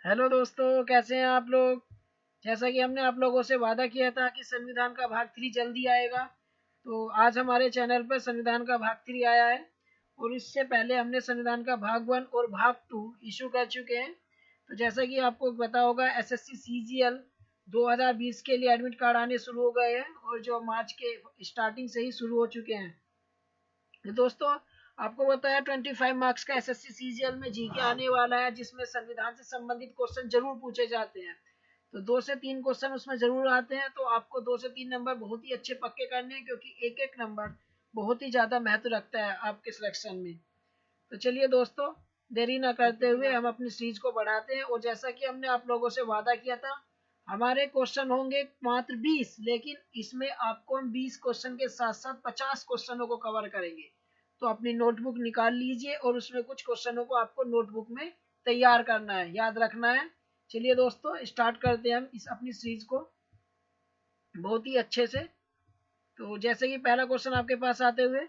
Hello दोस्तों, कैसे हैं आप लोग। जैसा कि हमने आप लोगों से वादा किया था कि संविधान का भाग 3 जल्दी आएगा, तो आज हमारे चैनल पर संविधान का भाग 3 आया है। और इससे पहले हमने संविधान का भाग 1 और भाग 2 इशू कर चुके हैं। तो जैसा कि आपको पता होगा, एसएससी सीजीएल 2020 के लिए एडमिट कार्ड आने शुरू हो गए हैं और जो मार्च के स्टार्टिंग से ही शुरू हो चुके हैं। तो दोस्तों, आपको बताया 25 मार्क्स का एसएससी सीजीएल में जीके आने वाला है, जिसमें संविधान से संबंधित क्वेश्चन जरूर पूछे जाते हैं। तो 2 से 3 क्वेश्चन उसमें जरूर आते हैं, तो आपको 2 से 3 नंबर बहुत ही अच्छे पक्के करने हैं, क्योंकि एक एक नंबर बहुत ही ज्यादा महत्व रखता है आपके सिलेक्शन में। तो चलिए दोस्तों, देरी ना करते हुए हम अपनी सीरीज को बढ़ाते हैं। और जैसा कि हमने आप लोगों से वादा किया था, हमारे क्वेश्चन होंगे मात्र 20, लेकिन इसमें आपको हम 20 क्वेश्चन के साथ साथ 50 क्वेश्चनों को कवर करेंगे। तो अपनी नोटबुक निकाल लीजिए और उसमें कुछ क्वेश्चनों को आपको नोटबुक में तैयार करना है, याद रखना है। चलिए दोस्तों, स्टार्ट करते हैं हम इस अपनी सीरीज को बहुत ही अच्छे से। तो जैसे कि पहला क्वेश्चन आपके पास आते हुए,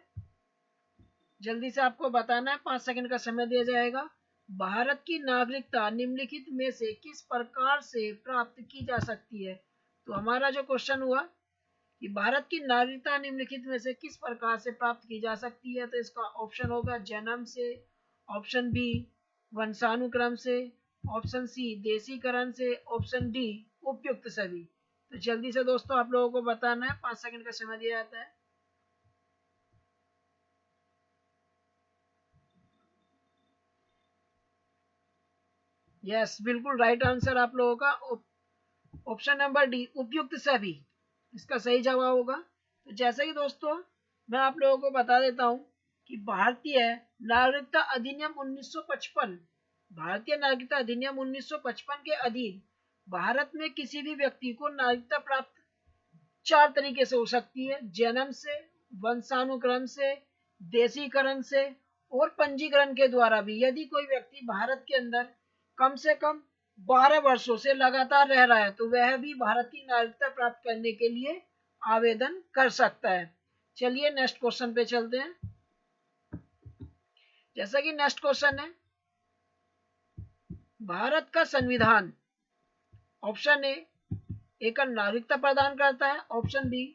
जल्दी से आपको बताना है, 5 सेकंड का समय दिया जाएगा। भारत की नागरिकता निम्नलिखित में से किस प्रकार से प्राप्त की जा सकती है। तो हमारा जो क्वेश्चन हुआ कि भारत की नागरिकता निम्नलिखित में से किस प्रकार से प्राप्त की जा सकती है, तो इसका ऑप्शन होगा जन्म से, ऑप्शन बी वंशानुक्रम से, ऑप्शन सी देशीकरण से, ऑप्शन डी उपयुक्त सभी। तो जल्दी से दोस्तों आप लोगों को बताना है, 5 सेकंड का समय दिया जाता है। यस, बिल्कुल राइट आंसर आप लोगों का ऑप्शन नंबर डी उपयुक्त सभी इसका सही जवाब होगा। तो जैसा कि दोस्तों मैं आप लोगों को बता देता हूं कि नागरिकता अधिनियम 1955 भारतीय नागरिकता अधिनियम 1955 के अधीन भारत में किसी भी व्यक्ति को नागरिकता प्राप्त 4 तरीके से हो सकती है: जन्म से, वंशानुक्रम से, देशीकरण से और पंजीकरण के द्वारा भी। यदि कोई व्यक्ति भारत के अंदर कम से कम 12 वर्षों से लगातार रह रहा है, तो वह भी भारत की नागरिकता प्राप्त करने के लिए आवेदन कर सकता है। चलिए नेक्स्ट क्वेश्चन पे चलते हैं। जैसा कि नेक्स्ट क्वेश्चन है, भारत का संविधान ऑप्शन ए एकल नागरिकता प्रदान करता है, ऑप्शन बी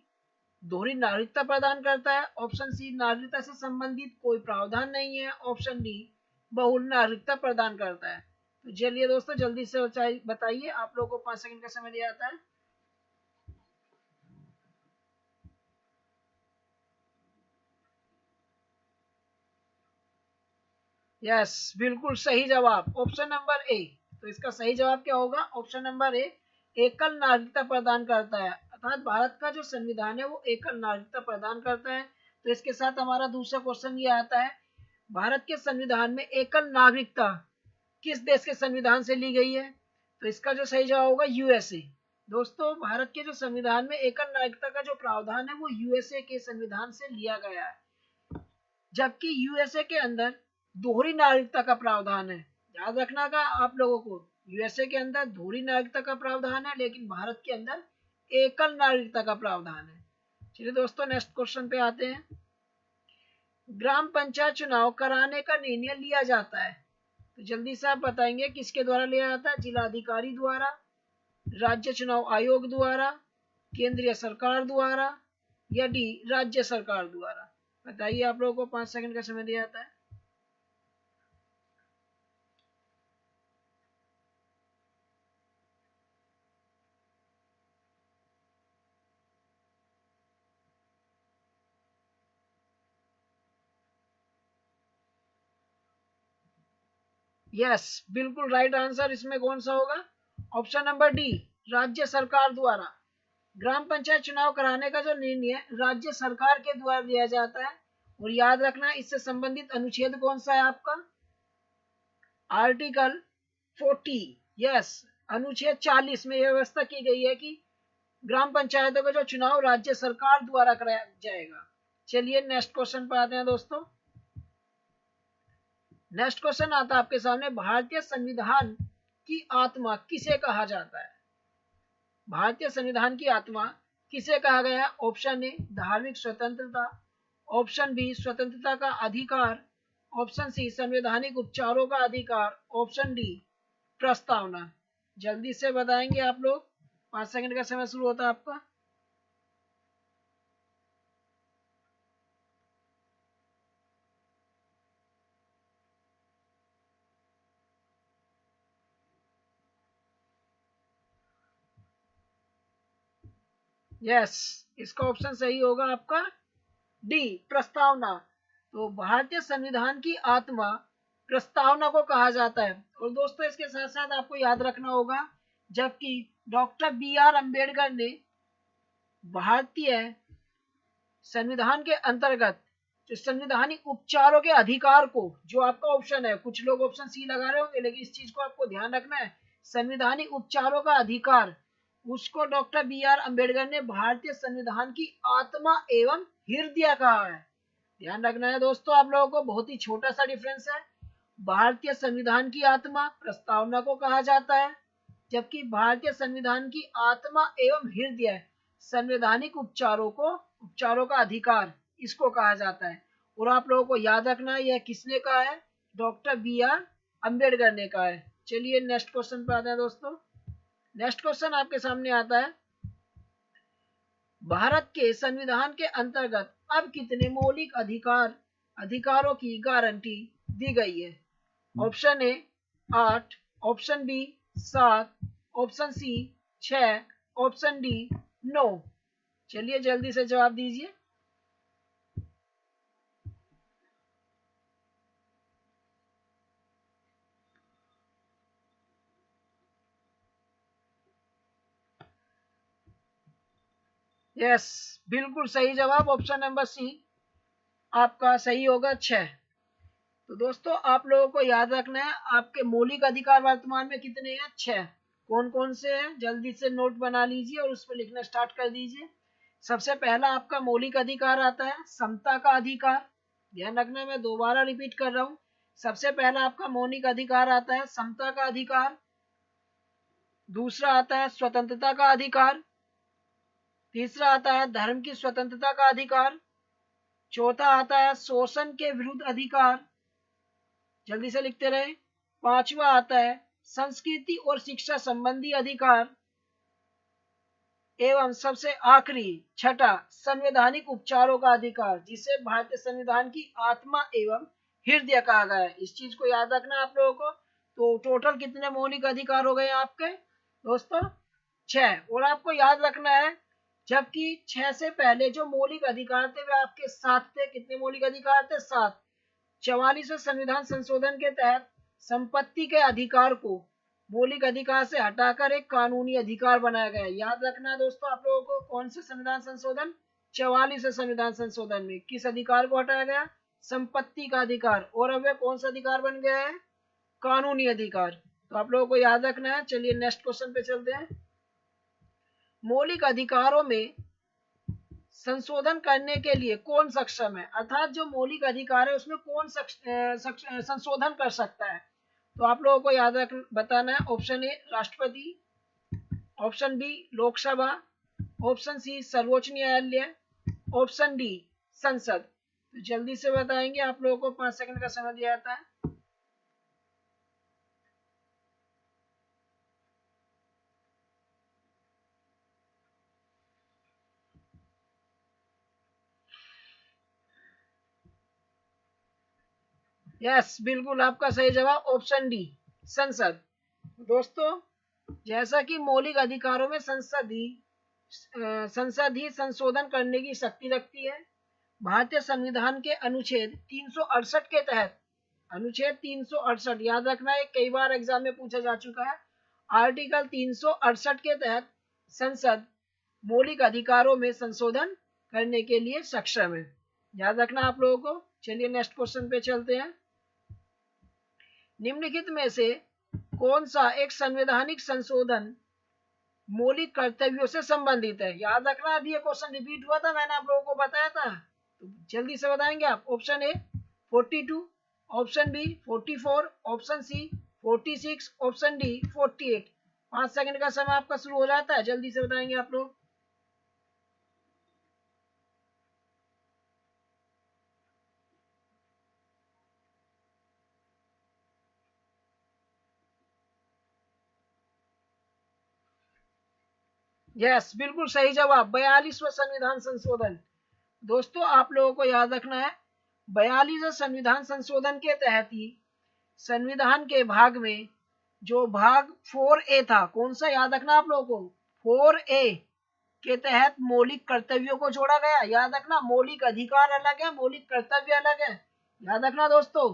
दोहरी नागरिकता प्रदान करता है, ऑप्शन सी नागरिकता से संबंधित कोई प्रावधान नहीं है, ऑप्शन डी बहुल नागरिकता प्रदान करता है। तो चलिए दोस्तों, जल्दी से बताइए, आप लोगों को 5 सेकंड का समय दिया जाता है। यस, बिल्कुल सही जवाब ऑप्शन नंबर ए। तो इसका सही जवाब क्या होगा? ऑप्शन नंबर ए एकल नागरिकता प्रदान करता है, अर्थात भारत का जो संविधान है वो एकल नागरिकता प्रदान करता है। तो इसके साथ हमारा दूसरा क्वेश्चन ये आता है, भारत के संविधान में एकल नागरिकता किस देश के संविधान से ली गई है? तो इसका जो सही जवाब होगा यूएसए। दोस्तों, भारत के जो संविधान में एकल नागरिकता का जो प्रावधान है वो यूएसए के संविधान से लिया गया है, जबकि यूएसए के अंदर दोहरी नागरिकता का प्रावधान है। याद रखना का आप लोगों को, यूएसए के अंदर दोहरी नागरिकता का प्रावधान है, लेकिन भारत के अंदर एकल नागरिकता का प्रावधान है। चलिए दोस्तों, नेक्स्ट क्वेश्चन पे आते हैं। ग्राम पंचायत चुनाव कराने का निर्णय लिया जाता है, तो जल्दी से आप बताएंगे किसके द्वारा लिया जाता है? जिलाधिकारी द्वारा, राज्य चुनाव आयोग द्वारा, केंद्रीय सरकार द्वारा, या डी राज्य सरकार द्वारा। बताइए, आप लोगों को 5 सेकंड का समय दिया जाता है। यस, बिल्कुल राइट आंसर इसमें कौन सा होगा? ऑप्शन नंबर डी राज्य सरकार द्वारा। ग्राम पंचायत चुनाव कराने का जो निर्णय राज्य सरकार के द्वारा लिया जाता है। और याद रखना, इससे संबंधित अनुच्छेद कौन सा है आपका? आर्टिकल 40। यस, अनुच्छेद 40 में यह व्यवस्था की गई है कि ग्राम पंचायतों का जो चुनाव राज्य सरकार द्वारा कराया जाएगा। चलिए नेक्स्ट क्वेश्चन पर आते हैं दोस्तों। नेक्स्ट क्वेश्चन आता है आपके सामने, भारतीय संविधान की आत्मा किसे कहा जाता है? भारतीय संविधान की आत्मा किसे कहा गया? ऑप्शन ए धार्मिक स्वतंत्रता, ऑप्शन बी स्वतंत्रता का अधिकार, ऑप्शन सी संवैधानिक उपचारों का अधिकार, ऑप्शन डी प्रस्तावना। जल्दी से बताएंगे आप लोग, 5 सेकंड का समय शुरू होता है आपका। यस, इसका ऑप्शन सही होगा आपका डी, प्रस्तावना। तो भारतीय संविधान की आत्मा प्रस्तावना को कहा जाता है। और दोस्तों इसके साथ साथ आपको याद रखना होगा, जबकि डॉक्टर बी आर अम्बेडकर ने भारतीय संविधान के अंतर्गत जो संविधानिक उपचारों के अधिकार को, जो आपका ऑप्शन है, कुछ लोग ऑप्शन सी लगा रहे होंगे, लेकिन इस चीज को आपको ध्यान रखना है, संविधानिक उपचारों का अधिकार, उसको डॉक्टर बी आर अम्बेडकर ने भारतीय संविधान की आत्मा एवं हृदय कहा है। ध्यान रखना है दोस्तों आप लोगों को, बहुत ही छोटा सा डिफरेंस है। भारतीय संविधान की आत्मा प्रस्तावना को कहा जाता है, जबकि भारतीय संविधान की आत्मा एवं हृदय संवैधानिक उपचारों का अधिकार इसको कहा जाता है। और आप लोगों को याद रखना है, यह किसने कहा है? डॉक्टर बी आर अम्बेडकर ने कहा है। चलिए नेक्स्ट क्वेश्चन पे आते हैं दोस्तों। नेक्स्ट क्वेश्चन आपके सामने आता है, भारत के संविधान के अंतर्गत अब कितने मौलिक अधिकारों की गारंटी दी गई है? Option A 8, option B 7, option C 6, option D 9। चलिए जल्दी से जवाब दीजिए। यस, बिल्कुल सही जवाब, ऑप्शन नंबर सी आपका सही होगा, 6। तो दोस्तों आप लोगों को याद रखना है, आपके मौलिक अधिकार वर्तमान में कितने हैं? 6। कौन कौन से हैं? जल्दी से नोट बना लीजिए और उस पर लिखना स्टार्ट कर दीजिए। सबसे पहला आपका मौलिक अधिकार आता है समता का अधिकार। ध्यान रखना, मैं दोबारा रिपीट कर रहा हूं। सबसे पहला आपका मौलिक अधिकार आता है समता का अधिकार। दूसरा आता है स्वतंत्रता का अधिकार। तीसरा आता है धर्म की स्वतंत्रता का अधिकार। चौथा आता है शोषण के विरुद्ध अधिकार। जल्दी से लिखते रहे। पांचवा आता है संस्कृति और शिक्षा संबंधी अधिकार। एवं सबसे आखिरी छठा संवैधानिक उपचारों का अधिकार, जिसे भारतीय संविधान की आत्मा एवं हृदय कहा गया है। इस चीज को याद रखना आप लोगों को। तो टोटल कितने मौलिक अधिकार हो गए आपके दोस्तों? 6। और आपको याद रखना है, जबकि 6 से पहले जो मौलिक अधिकार थे वे आपके 7 थे। कितने मौलिक अधिकार थे? 7। 44वें संविधान संशोधन के तहत संपत्ति के अधिकार को मौलिक अधिकार से हटाकर एक कानूनी अधिकार बनाया गया है। याद रखना है दोस्तों आप लोगों को, कौन से संविधान संशोधन? 44वें संविधान संशोधन में किस अधिकार को हटाया गया? संपत्ति का अधिकार। और अब वह कौन सा अधिकार बन गया है? कानूनी अधिकार। तो आप लोगों को याद रखना है। चलिए नेक्स्ट क्वेश्चन पे चलते हैं। मौलिक अधिकारों में संशोधन करने के लिए कौन सक्षम है? अर्थात जो मौलिक अधिकार है उसमें कौन संशोधन कर सकता है? तो आप लोगों को याद रख बताना है। ऑप्शन ए राष्ट्रपति, ऑप्शन बी लोकसभा, ऑप्शन सी सर्वोच्च न्यायालय, ऑप्शन डी संसद। तो जल्दी से बताएंगे, आप लोगों को 5 सेकंड का समय दिया जाता है। यस, बिल्कुल आपका सही जवाब ऑप्शन डी संसद। दोस्तों जैसा कि मौलिक अधिकारों में संसद ही संशोधन करने की शक्ति रखती है। भारतीय संविधान के अनुच्छेद 368 के तहत, अनुच्छेद 368 याद रखना है, कई बार एग्जाम में पूछा जा चुका है। आर्टिकल 368 के तहत संसद मौलिक अधिकारों में संशोधन करने के लिए सक्षम है। याद रखना आप लोगों को। चलिए नेक्स्ट क्वेश्चन पे चलते हैं। निम्नलिखित में से कौन सा एक संवैधानिक संशोधन मौलिक कर्तव्यों से संबंधित है? याद रखना, अभी ये क्वेश्चन रिपीट हुआ था, मैंने आप लोगों को बताया था। तो जल्दी से बताएंगे आप। Option A 42, option B 44, option C 46, option D 48। 5 second का समय आपका शुरू हो जाता है, जल्दी से बताएंगे आप लोग। यस, बिल्कुल सही जवाब, 42वां संविधान संशोधन। दोस्तों आप लोगों को याद रखना है, 42वें संविधान संशोधन के तहत ही संविधान के भाग में जो भाग 4A था, कौन सा याद रखना आप लोगों को, 4A के तहत मौलिक कर्तव्यों को जोड़ा गया। याद रखना, मौलिक अधिकार अलग है, मौलिक कर्तव्य अलग है। याद रखना दोस्तों,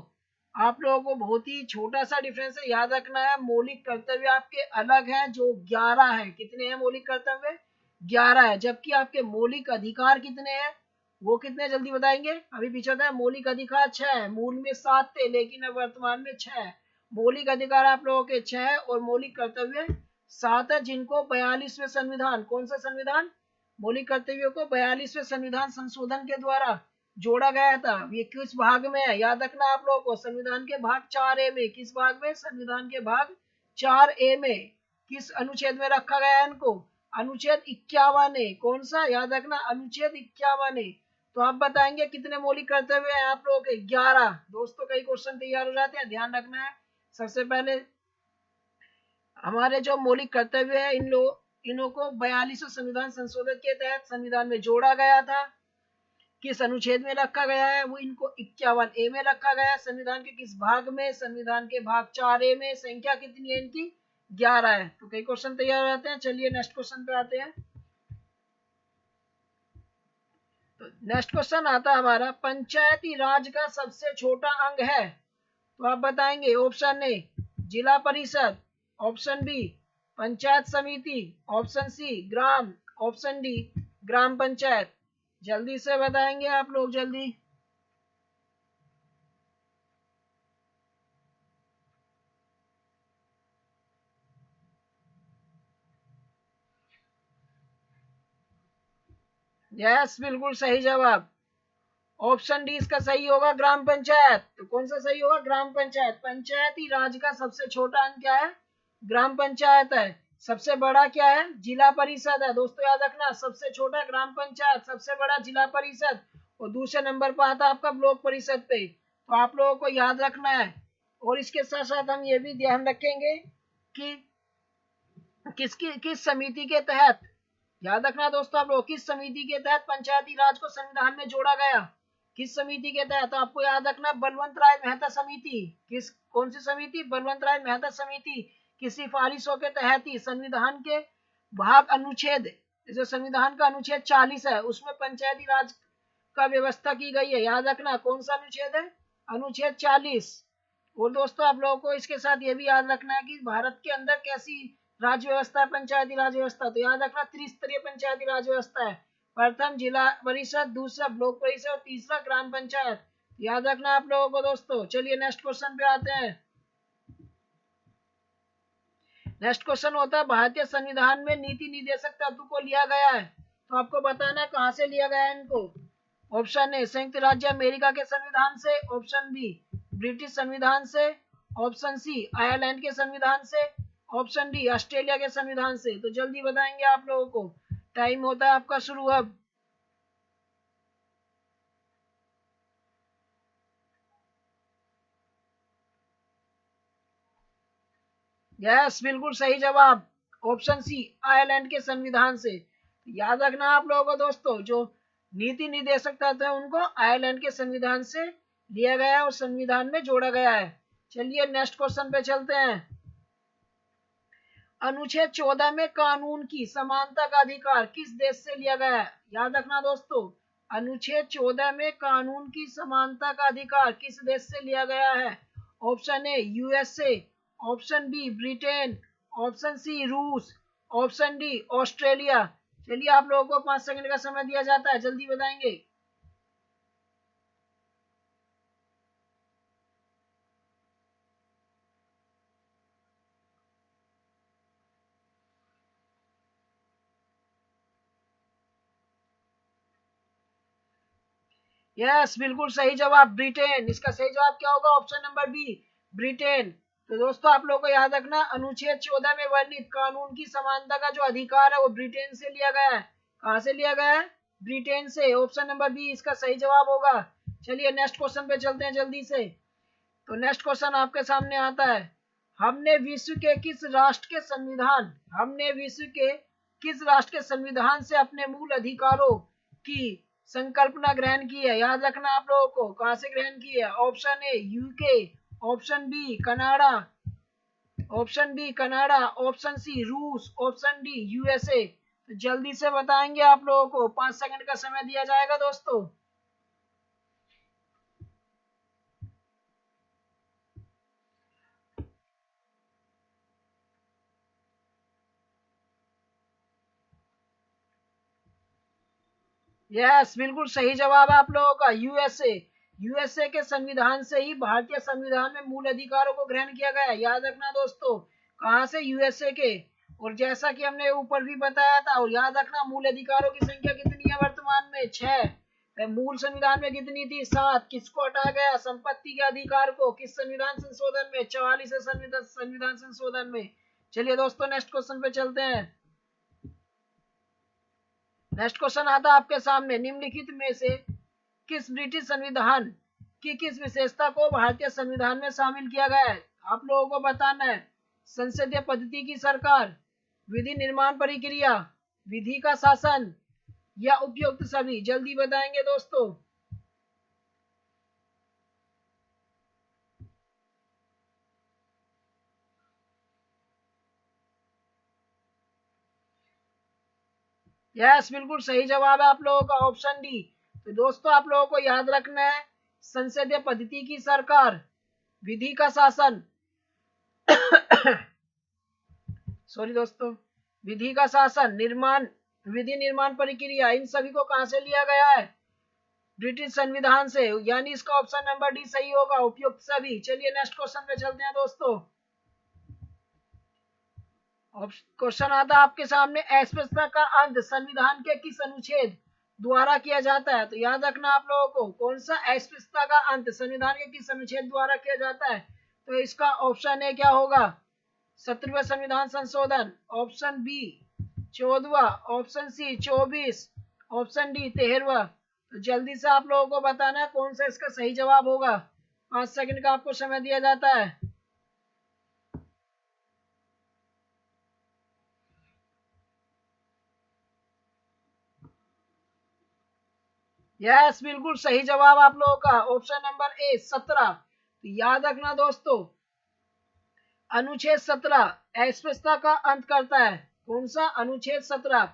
आप लोगों को बहुत ही छोटा सा डिफरेंस है, याद रखना है। मौलिक कर्तव्य आपके अलग है, जो 11 है। कितने हैं मौलिक कर्तव्य, 11 है। जबकि आपके मौलिक अधिकार कितने हैं, वो कितने, जल्दी बताएंगे। अभी पीछे था मौलिक अधिकार 6 है, मूल में 7 थे लेकिन अब वर्तमान में 6 है। मौलिक अधिकार आप लोगों के 6 है और मौलिक कर्तव्य 7 है, जिनको 42वें संविधान, कौन सा संविधान, मौलिक कर्तव्यों को 42वें संविधान संशोधन के द्वारा जोड़ा गया था। ये किस भाग में है, याद रखना आप लोगों को, संविधान के भाग 4A में। किस भाग में, संविधान के भाग 4A में। किस अनुच्छेद में रखा गया है इनको, अनुच्छेद 51 कौन सा, याद रखना, अनुच्छेद 51। तो आप बताएंगे कितने मौलिक कर्तव्य हैं आप लोगों के, 11। दोस्तों कई क्वेश्चन तैयार हो जाते हैं, ध्यान रखना है। सबसे पहले हमारे जो मौलिक कर्तव्य है इन्हों को 42वें संविधान संशोधन के तहत संविधान में जोड़ा गया था। किस अनुच्छेद में रखा गया है, वो इनको 51A में रखा गया है। संविधान के किस भाग में, संविधान के भाग 4A में। संख्या कितनी है इनकी, 11 है। तो कई क्वेश्चन तैयार हो जाते हैं। चलिए नेक्स्ट क्वेश्चन पे आते हैं। तो नेक्स्ट क्वेश्चन आता है हमारा, पंचायती राज का सबसे छोटा अंग है। तो आप बताएंगे, ऑप्शन ए जिला परिषद, ऑप्शन बी पंचायत समिति, ऑप्शन सी ग्राम, ऑप्शन डी ग्राम पंचायत। जल्दी से बताएंगे आप लोग, जल्दी। यस, बिल्कुल सही जवाब, ऑप्शन डी इसका सही होगा, ग्राम पंचायत। तो कौन सा सही होगा, ग्राम पंचायत। पंचायती राज का सबसे छोटा अंग क्या है, ग्राम पंचायत है। सबसे बड़ा क्या है, जिला परिषद है। दोस्तों याद रखना, सबसे छोटा ग्राम पंचायत, सबसे बड़ा जिला परिषद, और दूसरे नंबर पर आता है आपका ब्लॉक परिषद पे। तो आप लोगों को याद रखना है। और इसके साथ साथ हम ये भी ध्यान रखेंगे कि किस समिति के तहत, याद रखना दोस्तों आप लोग, किस समिति के तहत पंचायती राज को संविधान में जोड़ा गया। किस समिति के तहत, तो आपको याद रखना, बलवंत राय मेहता समिति। किस, कौन सी समिति, बलवंत राय मेहता समिति की सिफारिशों के तहत ही संविधान के भाग अनुच्छेद, जो संविधान का अनुच्छेद 40 है, उसमें पंचायती राज का व्यवस्था की गई है। याद रखना कौन सा अनुच्छेद है, अनुच्छेद 40। और दोस्तों आप लोगों को इसके साथ ये भी याद रखना है कि भारत के अंदर कैसी राज्य व्यवस्था है, पंचायती राज व्यवस्था। तो याद रखना, त्रिस्तरीय पंचायती राज व्यवस्था है। प्रथम जिला परिषद, दूसरा ब्लॉक परिषद और तीसरा ग्राम पंचायत। याद रखना आप लोगों को दोस्तों। चलिए नेक्स्ट क्वेश्चन पे आते हैं। नेक्स्ट क्वेश्चन होता है, भारतीय संविधान में नीति निर्देशक तत्व को लिया गया है। तो आपको बताना है कहां से लिया गया है इनको। ऑप्शन ए संयुक्त राज्य अमेरिका के संविधान से, ऑप्शन बी ब्रिटिश संविधान से, ऑप्शन सी आयरलैंड के संविधान से, ऑप्शन डी ऑस्ट्रेलिया के संविधान से। तो जल्दी बताएंगे आप लोगों को, टाइम होता है आपका शुरू अब। यस, बिल्कुल सही जवाब, ऑप्शन सी आयरलैंड के संविधान से। याद रखना आप लोगों को दोस्तों, जो नीति निर्देशक तत्व है उनको आयरलैंड के संविधान से लिया गया है और संविधान में जोड़ा गया है। चलिए नेक्स्ट क्वेश्चन पे चलते हैं। अनुच्छेद 14 में कानून की समानता का अधिकार किस देश से लिया गया है। याद रखना दोस्तों, अनुच्छेद 14 में कानून की समानता का अधिकार किस देश से लिया गया है। Option A USA, option B Britain, option C रूस, ऑप्शन डी ऑस्ट्रेलिया। चलिए आप लोगों को 5 सेकंड का समय दिया जाता है, जल्दी बताएंगे। यस, बिल्कुल सही जवाब, ब्रिटेन। इसका सही जवाब क्या होगा, ऑप्शन नंबर बी ब्रिटेन। तो दोस्तों आप लोगों को याद रखना, अनुच्छेद 14 में वर्णित कानून की समानता का जो अधिकार है वो ब्रिटेन से लिया गया है। कहां से लिया गया है, ब्रिटेन से। ऑप्शन नंबर बी इसका सही जवाब होगा। चलिए नेक्स्ट क्वेश्चन पे चलते हैं जल्दी से। तो नेक्स्ट क्वेश्चन आपके सामने आता है, हमने विश्व के किस राष्ट्र के संविधान, हमने विश्व के किस राष्ट्र के संविधान से अपने मूल अधिकारों की संकल्पना ग्रहण की है? याद रखना आप लोगों को, कहां से ग्रहण की है? Option A UK, option B Canada, option B Canada, option C रूस, ऑप्शन डी यूएसए। तो जल्दी से बताएंगे आप लोगों को, 5 सेकंड का समय दिया जाएगा दोस्तों। यस, बिल्कुल सही जवाब है आप लोगों का, यूएसए। यूएसए के संविधान से ही भारतीय संविधान में मूल अधिकारों को ग्रहण किया गया है। याद रखना दोस्तों, कहां से? यूएसए के। और जैसा कि हमने ऊपर भी बताया था, और याद रखना मूल अधिकारों की संख्या कितनी है वर्तमान में? 6। मूल संविधान में कितनी थी? 7। किसको हटाया गया? संपत्ति के अधिकार को। किस संविधान संशोधन में? 44 संविधान संशोधन में। चलिए दोस्तों, नेक्स्ट क्वेश्चन पे चलते हैं। नेक्स्ट क्वेश्चन आता है आपके सामने, निम्नलिखित में से किस ब्रिटिश संविधान की किस विशेषता को भारतीय संविधान में शामिल किया गया है? आप लोगों को बताना है। संसदीय पद्धति की सरकार, विधि निर्माण प्रक्रिया, विधि का शासन, या उपयुक्त सभी। जल्दी बताएंगे दोस्तों। यस, बिल्कुल सही जवाब है आप लोगों का, ऑप्शन डी। तो दोस्तों आप लोगों को याद रखना है, संसदीय पद्धति की सरकार, विधि का शासन सॉरी दोस्तों, विधि का शासन, निर्माण, विधि निर्माण प्रक्रिया, इन सभी को कहां से लिया गया है? ब्रिटिश संविधान से। यानी इसका ऑप्शन नंबर डी सही होगा, उपयुक्त सभी। चलिए नेक्स्ट क्वेश्चन पे चलते हैं दोस्तों। क्वेश्चन आता है आपके सामने, अस्पृश्यता का अंत संविधान के किस अनुच्छेद द्वारा किया जाता है? तो याद रखना आप लोगों को, कौन सा अस्पृश्यता का अंत संविधान के किस अनुच्छेद द्वारा किया जाता है? तो इसका ऑप्शन ए क्या होगा? 17वें संविधान संशोधन, ऑप्शन बी 14वां, ऑप्शन सी 24, ऑप्शन डी 13वां। तो जल्दी से आप लोगों को बताना है कौन सा इसका सही जवाब होगा। 5 सेकंड का आपको समय दिया जाता है। यस, बिल्कुल सही जवाब आप लोगों का, ऑप्शन नंबर ए 17। तो याद रखना दोस्तों, अनुच्छेद 17 अस्पृश्यता का अंत करता है। कौन सा? अनुच्छेद 17।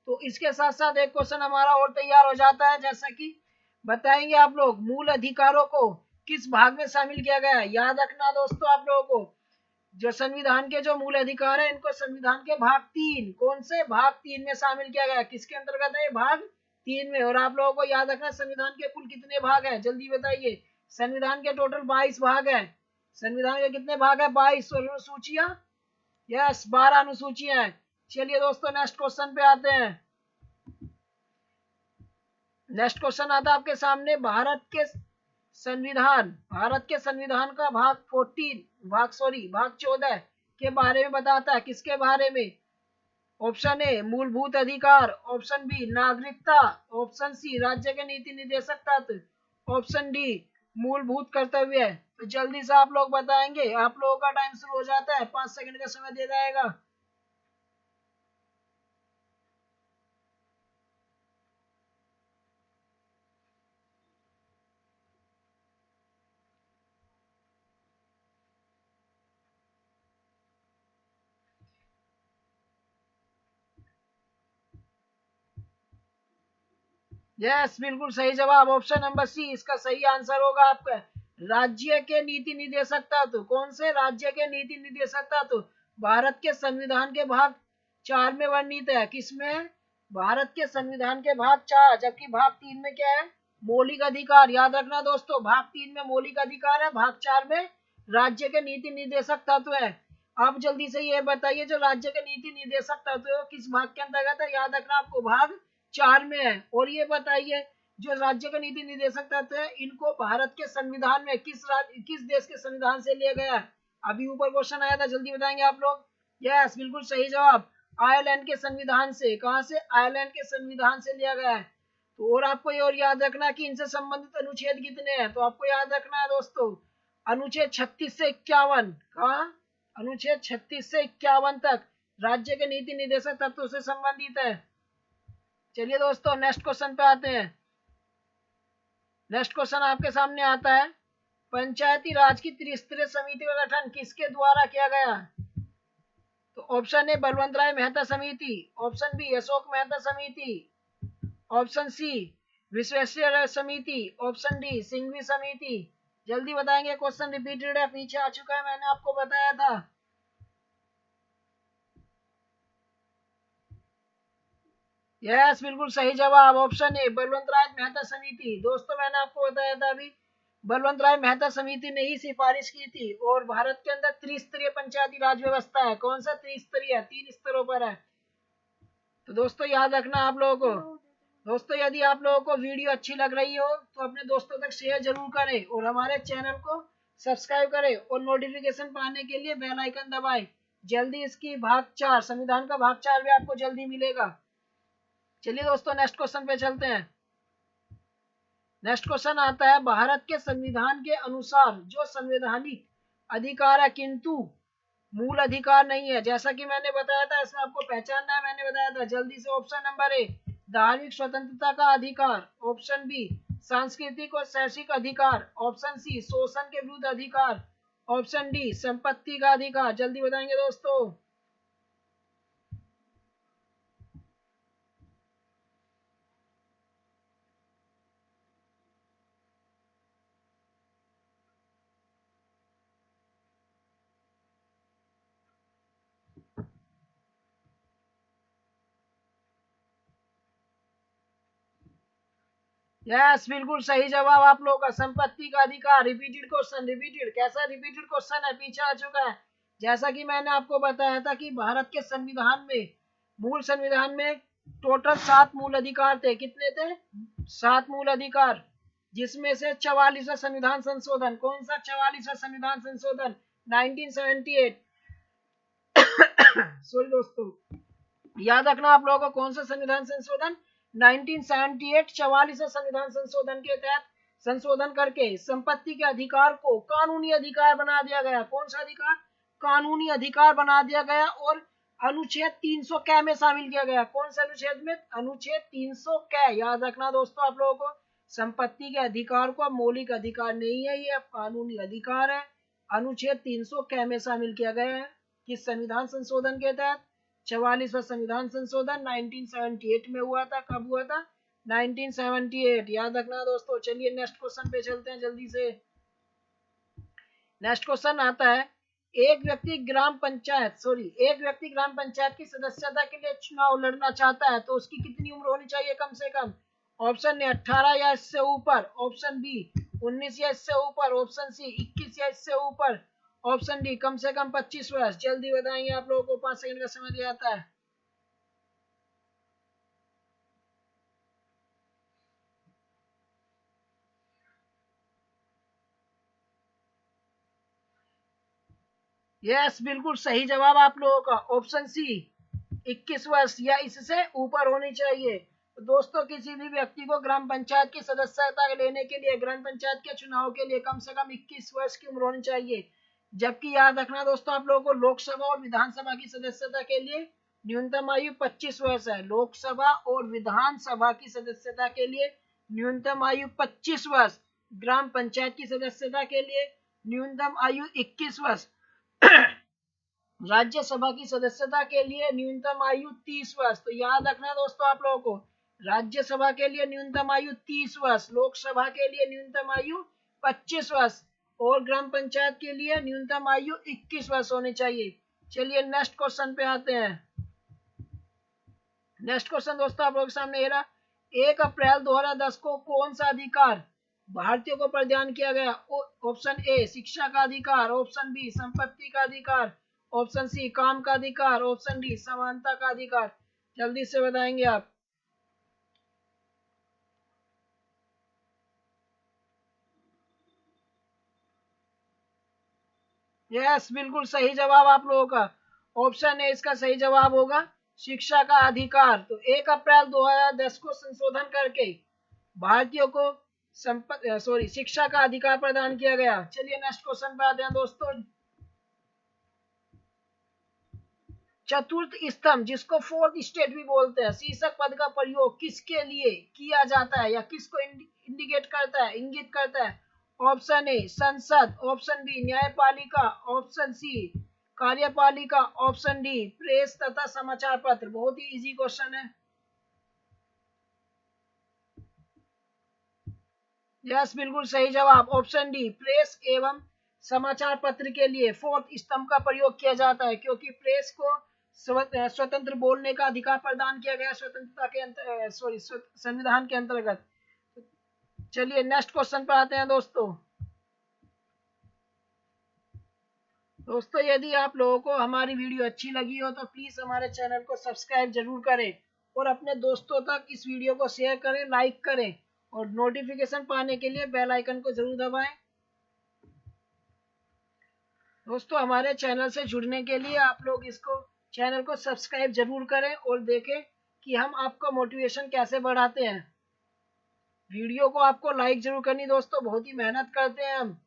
तो इसके साथ साथ एक क्वेश्चन हमारा और तैयार हो जाता है, जैसा कि बताएंगे आप लोग, मूल अधिकारों को किस भाग में शामिल किया गया है? याद रखना दोस्तों आप लोगों को, जो संविधान के जो मूल अधिकार है, इनको संविधान के भाग 3, कौन से? भाग 3 में शामिल किया गया। किसके अंतर्गत है? भाग 3 में। और आप लोगों को याद रखना, संविधान के कुल कितने भाग हैं? जल्दी बताइए। संविधान के टोटल 22 भाग हैं। संविधान के कितने भाग है? 22। और अनुसूचियां? यस, 12 अनुसूचियां हैं। चलिए दोस्तों, नेक्स्ट क्वेश्चन पे आते हैं। नेक्स्ट क्वेश्चन आता है आपके सामने, भारत के संविधान का भाग 14 के बारे में बताता है। किसके बारे में? ऑप्शन ए मूलभूत अधिकार, ऑप्शन बी नागरिकता, ऑप्शन सी राज्य के नीति निर्देशक तत्व, ऑप्शन डी मूलभूत कर्तव्य। तो जल्दी से आप लोग बताएंगे, आप लोगों का टाइम शुरू हो जाता है, 5 सेकंड का समय दिया जाएगा। यस, बिल्कुल सही जवाब, ऑप्शन नंबर सी इसका सही आंसर होगा आपका। राज्य के नीति निर्देशक तत्व, कौन से? राज्य के नीति निर्देशक तत्व भारत के संविधान के भाग 4 में वर्णित है। किसमें? भारत के संविधान के भाग 4, जबकि भाग 3 में क्या है? मौलिक अधिकार। याद रखना दोस्तों, भाग 3 में मौलिक अधिकार है, भाग 4 में राज्य के नीति निर्देशक तत्व है। आप जल्दी से ये बताइए, जो राज्य के नीति निर्देशक तत्व है किस भाग के अंतर्गत है? याद रखना आपको, भाग 4 में है। और ये बताइए, जो राज्य का नीति निर्देशक तत्व है, इनको भारत के संविधान में किस देश के संविधान से लिया गया है? अभी ऊपर क्वेश्चन आया था, जल्दी बताएंगे आप लोग। यस, बिल्कुल सही जवाब, आयरलैंड के संविधान से। कहां से? आयरलैंड के संविधान से लिया गया है। तो और आपको ये और याद रखना कि इनसे संबंधित अनुच्छेद कितने हैं। तो आपको याद रखना है दोस्तों, अनुच्छेद 36 से 51। कहा? अनुच्छेद 36 से 51 तक राज्य के नीति निर्देशक तत्व से संबंधित है। चलिए दोस्तों नेक्स्ट क्वेश्चन पे आते हैं। नेक्स्ट क्वेश्चन आपके सामने आता है, पंचायती राज की त्रिस्तरीय समिति का गठन किसके द्वारा किया गया? तो ऑप्शन ए बलवंत राय मेहता समिति, ऑप्शन बी अशोक मेहता समिति, ऑप्शन सी विश्वेश्वरैया समिति, ऑप्शन डी सिंघवी समिति। जल्दी बताएंगे, क्वेश्चन रिपीटेड है, पीछे आ चुका है, मैंने आपको बताया था। यस बिल्कुल सही जवाब, ऑप्शन ए बलवंत राय मेहता समिति। दोस्तों मैंने आपको बताया था अभी, बलवंत राय मेहता समिति ने ही सिफारिश की थी। और भारत के अंदर त्रिस्तरीय पंचायती राज व्यवस्था है। कौन सा त्रिस्तरीय है? 3 स्तरों पर है। तो दोस्तों याद रखना आप लोगों को। दोस्तों यदि आप लोगों को वीडियो अच्छी लग रही हो तो अपने दोस्तों तक शेयर जरूर करें और हमारे चैनल को सब्सक्राइब करें और नोटिफिकेशन पाने के लिए बेल आइकन दबाएं। जल्दी इसकी भाग 4 संविधान का भाग 4 भी आपको जल्दी मिलेगा। चलिए दोस्तों नेक्स्ट क्वेश्चन पे चलते हैं। नेक्स्ट क्वेश्चन आता है, भारत के संविधान के अनुसार जो संवैधानिक अधिकार है किंतु मूल अधिकार नहीं है, जैसा कि मैंने बताया था, इसमें आपको पहचानना है, मैंने बताया था। जल्दी से ऑप्शन नंबर ए धार्मिक स्वतंत्रता का अधिकार, ऑप्शन बी सांस्कृतिक और शैक्षिक अधिकार, ऑप्शन सी शोषण के विरुद्ध अधिकार, ऑप्शन डी संपत्ति का अधिकार। जल्दी बताएंगे दोस्तों। यस बिल्कुल सही जवाब आप लोगों का, संपत्ति का अधिकार। रिपीटेड क्वेश्चन, रिपीटेड कैसा रिपीटेड क्वेश्चन है, पीछे आ चुका है। जैसा कि मैंने आपको बताया था कि भारत के संविधान में, मूल संविधान में टोटल 7 मूल अधिकार थे। कितने थे? 7 मूल अधिकार, जिसमें से 44वां संविधान संशोधन। कौन सा 44वां संविधान संशोधन? 1978। सॉरी दोस्तों, याद रखना आप लोगों को, कौन सा संविधान संशोधन? 1978 44वां संविधान संशोधन के तहत संशोधन करके संपत्ति के अधिकार को कानूनी अधिकार बना दिया गया। कौन सा अधिकार? कानूनी अधिकार बना दिया गया। और अनुच्छेद 300 कै में शामिल किया गया। कौन से अनुच्छेद में? अनुच्छेद 300 कै। याद रखना दोस्तों आप लोगों को, संपत्ति के अधिकार को मौलिक अधिकार नहीं है, ये कानूनी अधिकार है। अनुच्छेद 300 कै में शामिल किया गया है। किस संविधान संशोधन के तहत? 44वां संविधान संशोधन 1978 में हुआ था। कब हुआ था? 1978। याद रखना दोस्तों। चलिए नेक्स्ट क्वेश्चन पे चलते हैं जल्दी से। नेक्स्ट क्वेश्चन आता है, एक व्यक्ति ग्राम पंचायत की सदस्यता के लिए चुनाव लड़ना चाहता है तो उसकी कितनी उम्र होनी चाहिए कम से कम? ऑप्शन ए 18 या इससे ऊपर, ऑप्शन बी 19 या इससे ऊपर, ऑप्शन सी 21 या इससे ऊपर, ऑप्शन डी कम से कम 25 वर्ष। जल्दी बताएंगे, आप लोगों को 5 सेकंड का समय दिया जाता है। यस बिल्कुल सही जवाब आप लोगों का, ऑप्शन सी 21 वर्ष या इससे ऊपर होनी चाहिए। तो दोस्तों किसी भी व्यक्ति को ग्राम पंचायत की सदस्यता लेने के लिए, ग्राम पंचायत के चुनाव के लिए कम से कम 21 वर्ष की उम्र होनी चाहिए। जबकि याद रखना दोस्तों आप लोगों को, लोकसभा और विधानसभा की सदस्यता के लिए न्यूनतम आयु 25 वर्ष है। लोकसभा और विधानसभा की सदस्यता के लिए न्यूनतम आयु 25 वर्ष। ग्राम पंचायत की सदस्यता के लिए न्यूनतम आयु 21 वर्ष। राज्यसभा की सदस्यता के लिए न्यूनतम आयु 30 वर्ष। तो याद रखना दोस्तों आप लोगों को, राज्यसभा के लिए न्यूनतम आयु 30 वर्ष, लोकसभा के लिए न्यूनतम आयु 25 वर्ष और ग्राम पंचायत के लिए न्यूनतम आयु 21 वर्ष होनी चाहिए। चलिए नेक्स्ट क्वेश्चन पे आते हैं। नेक्स्ट क्वेश्चन दोस्तों आप लोगों के सामने रहा, 1 अप्रैल 2010 को कौन सा अधिकार भारतीयों को प्रदान किया गया? ऑप्शन ए शिक्षा का अधिकार, ऑप्शन बी संपत्ति का अधिकार, ऑप्शन सी काम का अधिकार, ऑप्शन डी समानता का अधिकार। जल्दी से बताएंगे आप। यस बिल्कुल सही जवाब आप लोगों का, ऑप्शन ए इसका सही जवाब होगा, शिक्षा का अधिकार। तो 1 अप्रैल 2010 को संशोधन करके भारतीयों को शिक्षा का अधिकार प्रदान किया गया। चलिए नेक्स्ट क्वेश्चन पे आते हैं दोस्तों। चतुर्थ स्तंभ जिसको फोर्थ स्टेट भी बोलते हैं, शीर्षक पद का प्रयोग किसके लिए किया जाता है या किसको इंडिकेट करता है, इंगित करता है? ऑप्शन ए संसद, ऑप्शन बी न्यायपालिका, ऑप्शन सी कार्यपालिका, ऑप्शन डी प्रेस तथा समाचार पत्र। बहुत ही इजी क्वेश्चन है। यस, बिल्कुल सही जवाब ऑप्शन डी प्रेस एवं समाचार पत्र के लिए फोर्थ स्तंभ का प्रयोग किया जाता है, क्योंकि प्रेस को स्वतंत्र बोलने का अधिकार प्रदान किया गया स्वतंत्रता के संविधान के अंतर्गत। चलिए नेक्स्ट क्वेश्चन पर आते हैं दोस्तों। यदि आप लोगों को हमारी वीडियो अच्छी लगी हो तो प्लीज हमारे चैनल को सब्सक्राइब जरूर करें और अपने दोस्तों तक इस वीडियो को शेयर करें, लाइक करें और नोटिफिकेशन पाने के लिए बेल आइकन को जरूर दबाएं। दोस्तों हमारे चैनल से जुड़ने के लिए आप लोग इसको चैनल को सब्सक्राइब जरूर करें और देखें कि हम आपका मोटिवेशन कैसे बढ़ाते हैं। वीडियो को आपको लाइक जरूर करनी दोस्तों, बहुत ही मेहनत करते हैं हम।